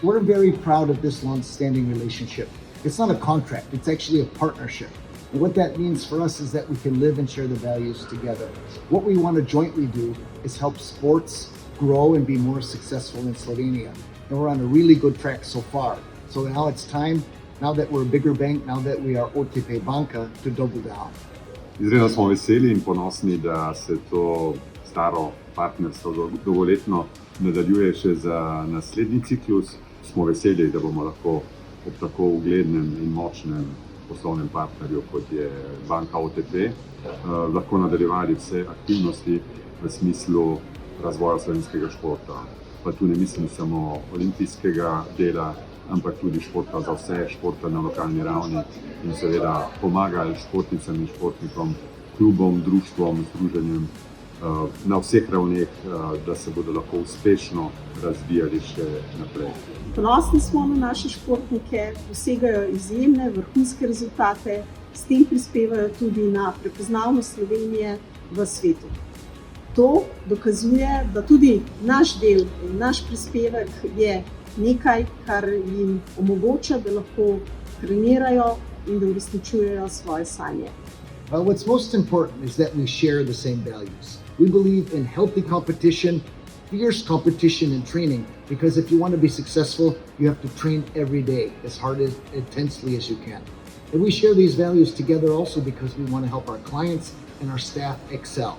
We're very proud of this long-standing relationship. It's not a contract, it's actually a partnership. And what that means for us is that we can live and share the values together. What we want to jointly do is help sports grow and be more successful in Slovenia. And we're on a really good track so far. So now it's time, now that we're a bigger bank, now that we are OTP Banka, to double down. Izredno smo veseli in ponosni, da se to staro partnerstvo dolgoletno nadaljuje še za naslednji ciklus. Smo veseli, da bomo lahko ob tako uglednem in močnem poslovnem partnerju, kot je banka OTP, lahko nadaljevali vse aktivnosti v smislu razvoja slovenskega športa. Pa tu ne mislim samo olimpijskega dela, ampak tudi športa za vse, športa na lokalni ravni in seveda pomagali športnicam in športnikom, klubom, društvom, združenjem na vseh ravneh, da se bodo lahko uspešno razvijali še naprej. Ponosni smo na naše športnike, dosegajo izjemne vrhunske rezultate, s tem prispevajo tudi na prepoznavnost Slovenije v svetu. To dokazuje, da tudi naš del in naš prispevek je nekaj, kar jim omogoča, da lahko trenirajo in da uresničujejo svoje sanje. What's most important is that we share the same values. We believe in healthy competition, fierce competition and training, because if you want to be successful, you have to train every day as hard and intensely as you can. And we share these values together also because we want to help our clients and our staff excel.